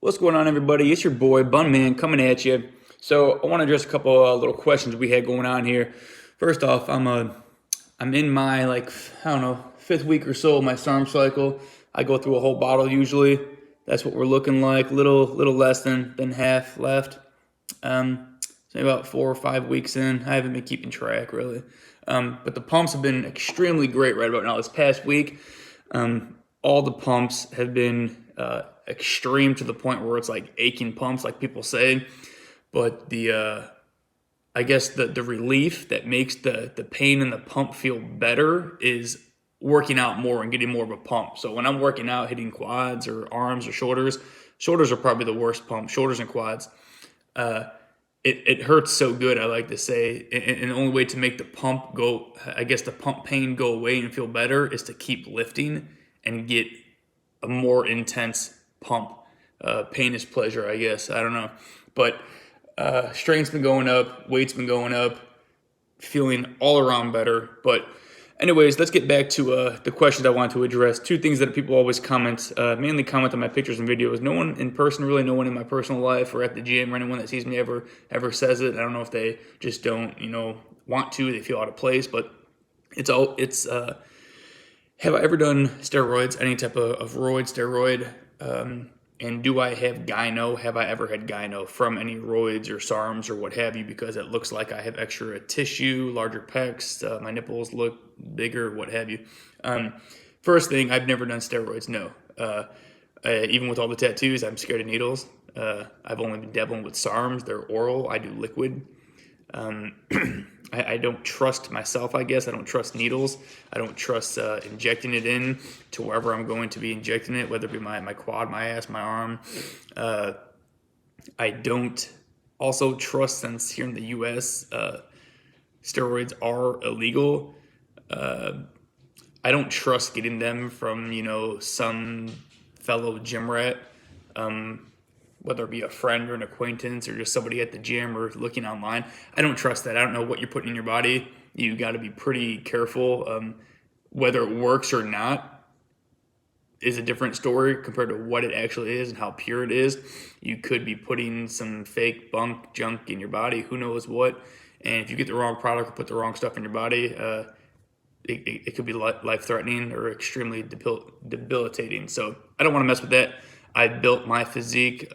What's going on, everybody? It's your boy Bun Man coming at you. So I want to address a couple little questions we had going on here. First off, I'm in my I don't know, fifth week or so of my SARM cycle. I go through a whole bottle usually. That's what we're looking like. Little less than half left. So about 4 or 5 weeks in. I haven't been keeping track really. But the pumps have been extremely great right about now. This past week, all the pumps have been extreme to the point where it's like aching pumps, like people say. But I guess the relief that makes the pain in the pump feel better is working out more and getting more of a pump. So when I'm working out, hitting quads or arms or shoulders are probably the worst pump, shoulders and quads. It hurts so good, I like to say, and the only way to make the pump go, I guess the pump pain go away and feel better is to keep lifting and get a more intense pump. Pain is pleasure, I guess. I don't know. But strength's been going up, weight's been going up, feeling all around better. But anyways, let's get back to the questions I want to address. Two things that people always comment, mainly comment on my pictures and videos. No one in person, really, no one in my personal life or at the gym or anyone that sees me ever says it. I don't know if they just don't, want to. They feel out of place. But it's have I ever done steroids, any type of steroid? And do I have GYNO? Have I ever had GYNO from any roids or SARMs or what have you? Because it looks like I have extra tissue, larger pecs, my nipples look bigger, what have you. First thing, I've never done steroids, no. Even with all the tattoos, I'm scared of needles. I've only been dabbling with SARMs. They're oral. I do liquid. I don't trust myself, I guess. I don't trust needles. I don't trust injecting it in to wherever I'm going to be injecting it, whether it be my quad, my ass, my arm. I don't also trust, since here in the U.S., steroids are illegal. I don't trust getting them from, some fellow gym rat. Whether it be a friend or an acquaintance or just somebody at the gym or looking online. I don't trust that. I don't know what you're putting in your body. You got to be pretty careful. Whether it works or not is a different story compared to what it actually is and how pure it is. You could be putting some fake junk in your body, who knows what. And if you get the wrong product or put the wrong stuff in your body, it could be life-threatening or extremely debilitating. So I don't want to mess with that. I built my physique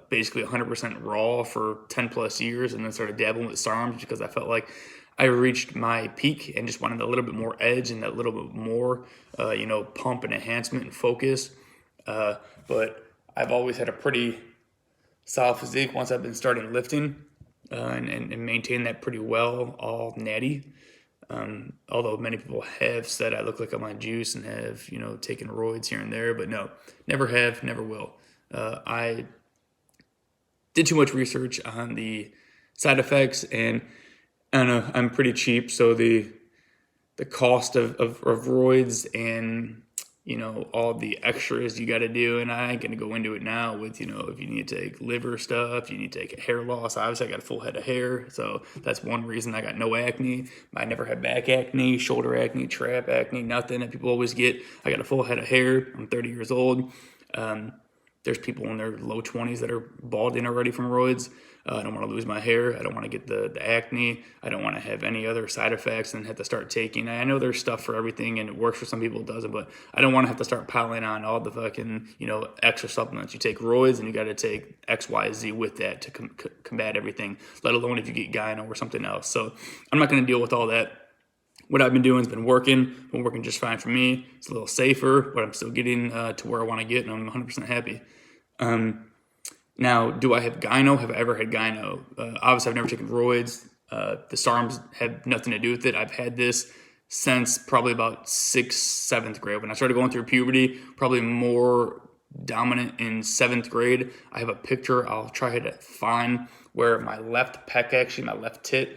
basically 100% raw for 10 plus years and then started dabbling with SARMs because I felt like I reached my peak and just wanted a little bit more edge and that little bit more, pump and enhancement and focus. But I've always had a pretty solid physique once I've been starting lifting and maintain that pretty well, all natty. Although many people have said I look like I'm on juice and have, taken roids here and there, but no, never have, never will. I did too much research on the side effects, and I don't know, I'm pretty cheap, so the cost of roids and all the extras you got to do, and I ain't gonna go into it now with if you need to take liver stuff, you need to take hair loss. Obviously I got a full head of hair, so that's one reason I got no acne. I never had back acne, shoulder acne, trap acne, nothing that people always get. I got a full head of hair. I'm 30 years old. There's people in their low 20s that are balding already from roids. I don't want to lose my hair. I don't want to get the acne. I don't want to have any other side effects and have to start taking. I know there's stuff for everything and it works for some people, it doesn't, but I don't want to have to start piling on all the fucking, extra supplements. You take roids and you got to take X, Y, Z with that to combat everything, let alone if you get gyno or something else. So I'm not going to deal with all that. What I've been doing has been working just fine for me. It's a little safer, but I'm still getting to where I want to get, and I'm 100% happy. Now, do I have GYNO? Have I ever had GYNO? Obviously, I've never taken roids. The SARMs had nothing to do with it. I've had this since probably about 6th, 7th grade. When I started going through puberty, probably more dominant in 7th grade. I have a picture I'll try to find where my left pec, actually, my left tit,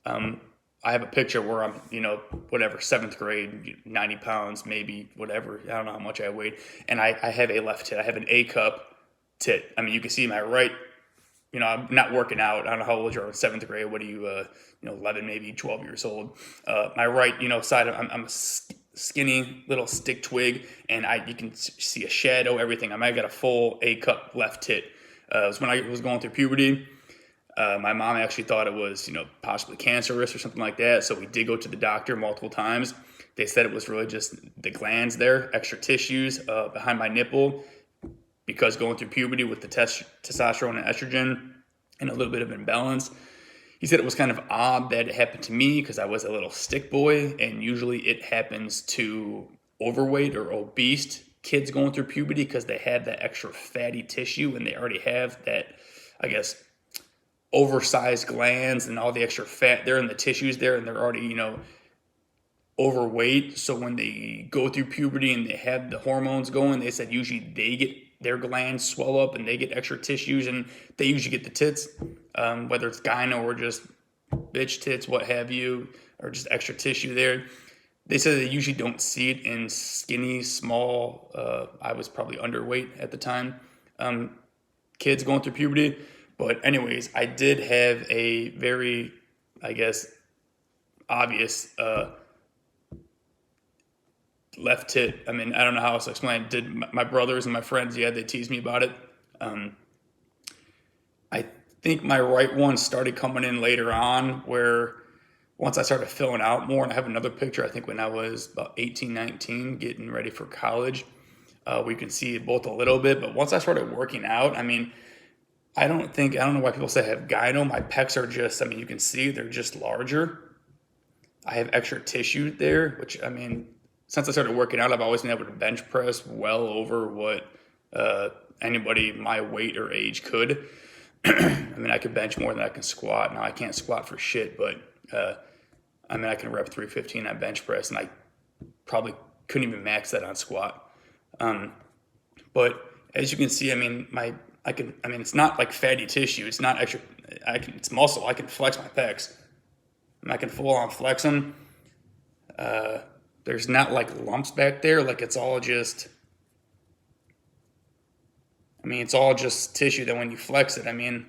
I have a picture where I'm, 7th grade, 90 pounds, maybe, whatever. I don't know how much I weighed. And I have a left tit. I have an A cup tit. I mean, you can see my right I'm not working out. I don't know how old you are in seventh grade. What are you, 11, maybe 12 years old. My right, side, I'm a skinny little stick twig, and you can see a shadow, everything. I might got a full A cup left tit. It was when I was going through puberty. My mom actually thought it was, possibly cancerous or something like that. So we did go to the doctor multiple times. They said it was really just the glands there, extra tissues behind my nipple, because going through puberty with the testosterone and estrogen and a little bit of imbalance. He said it was kind of odd that it happened to me because I was a little stick boy, and usually it happens to overweight or obese kids going through puberty because they have that extra fatty tissue and they already have that, I guess, oversized glands and all the extra fat there in the tissues there, and they're already, overweight. So when they go through puberty and they have the hormones going, they said usually they get their glands swell up and they get extra tissues, and they usually get the tits, whether it's gyno or just bitch tits, what have you, or just extra tissue there. They said they usually don't see it in skinny, small, I was probably underweight at the time, kids going through puberty. But anyways, I did have a very, I guess, obvious left tit. I mean, I don't know how else to explain it. Did my brothers and my friends, yeah, they teased me about it. I think my right one started coming in later on, where once I started filling out more, and I have another picture, I think when I was about 18, 19, getting ready for college, we can see both a little bit. But once I started working out, I mean, I don't know why people say I have gyno. My pecs are just, I mean, you can see they're just larger. I have extra tissue there, which, I mean, since I started working out, I've always been able to bench press well over what anybody my weight or age could. I mean, I could bench more than I can squat. Now, I can't squat for shit, but I mean, I can rep 315 on bench press, and I probably couldn't even max that on squat. But as you can see, I mean, it's not like fatty tissue. It's not extra. It's muscle. I can flex my pecs. I can full on flex them. There's not like lumps back there. Like it's all just tissue that when you flex it, I mean,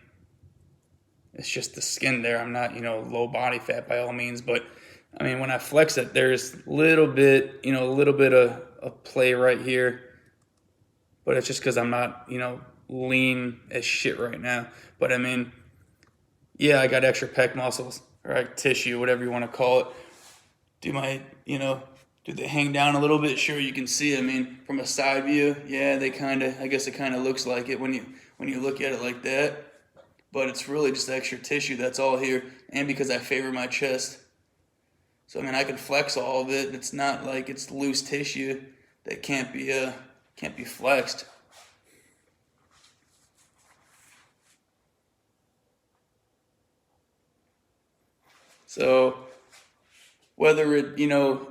it's just the skin there. I'm not, low body fat by all means, but I mean, when I flex it, there's a little bit of play right here, but it's just because I'm not, lean as shit right now. But I mean, yeah, I got extra pec muscles, or tissue, whatever you want to call it. Do they hang down a little bit? Sure, you can see. I mean, from a side view, yeah, I guess it kind of looks like it when you look at it like that. But it's really just extra tissue that's all here, and because I favor my chest. So I mean, I can flex all of it. It's not like it's loose tissue that can't be flexed. So whether it,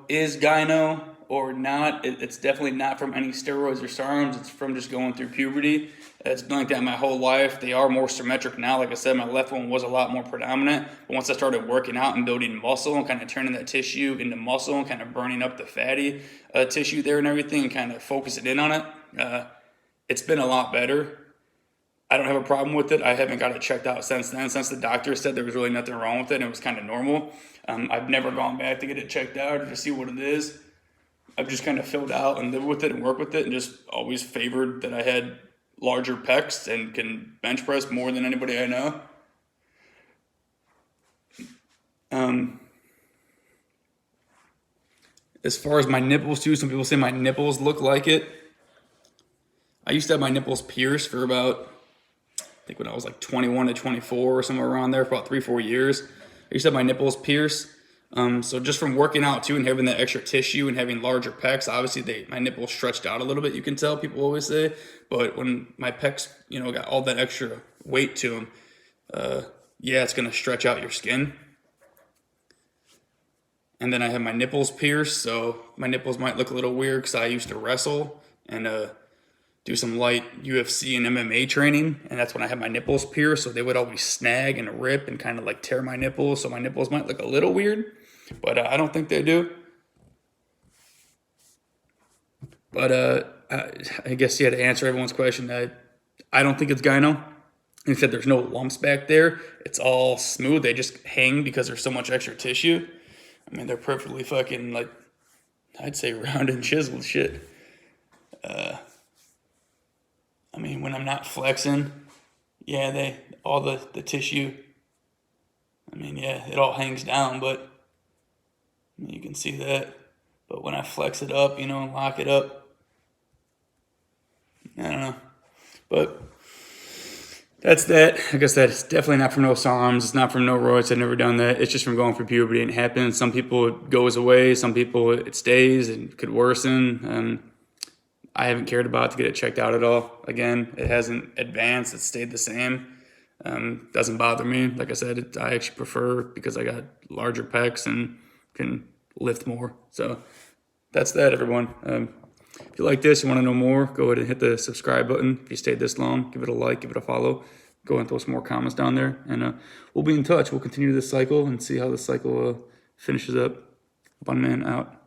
is gyno or not, it's definitely not from any steroids or SARMs. It's from just going through puberty. It's been like that my whole life. They are more symmetric now. Like I said, my left one was a lot more predominant. But once I started working out and building muscle and kind of turning that tissue into muscle and kind of burning up the fatty tissue there and everything and kind of focusing in on it, it's been a lot better. I don't have a problem with it. I haven't got it checked out since then. Since the doctor said there was really nothing wrong with it and it was kind of normal. I've never gone back to get it checked out or to see what it is. I've just kind of filled out and lived with it and worked with it, and just always favored that I had larger pecs and can bench press more than anybody I know. As far as my nipples too, some people say my nipples look like it. I used to have my nipples pierced for about, I think when I was like 21 to 24 or somewhere around there, for about 3-4 years. I used to have my nipples pierced. So just from working out too and having that extra tissue and having larger pecs, obviously my nipples stretched out a little bit, you can tell, people always say. But when my pecs, got all that extra weight to them, yeah, it's going to stretch out your skin. And then I have my nipples pierced, so my nipples might look a little weird because I used to wrestle and do some light UFC and MMA training, and that's when I had my nipples pierced, so they would always snag and rip and kind of like tear my nipples, so my nipples might look a little weird, but I don't think they do. But I guess, yeah, to answer everyone's question, I don't think it's gyno. They said there's no lumps back there. It's all smooth. They just hang because there's so much extra tissue. I mean, they're perfectly fucking, like, I'd say round and chiseled shit. I mean, when I'm not flexing, yeah, all the tissue, I mean, yeah, it all hangs down, but I mean, you can see that. But when I flex it up, and lock it up, I don't know. But that's that. I guess that's definitely not from no SARMS. It's not from no roids. I've never done that. It's just from going through puberty and it happens. Some people it goes away. Some people it stays and could worsen. I haven't cared about to get it checked out at all. Again, it hasn't advanced. It's stayed the same. Doesn't bother me. Like I said, I actually prefer because I got larger pecs and can lift more. So that's that, everyone. If you like this, you want to know more, go ahead and hit the subscribe button. If you stayed this long, give it a like, give it a follow. Go and throw some more comments down there. And we'll be in touch. We'll continue this cycle and see how this cycle finishes up. One man out.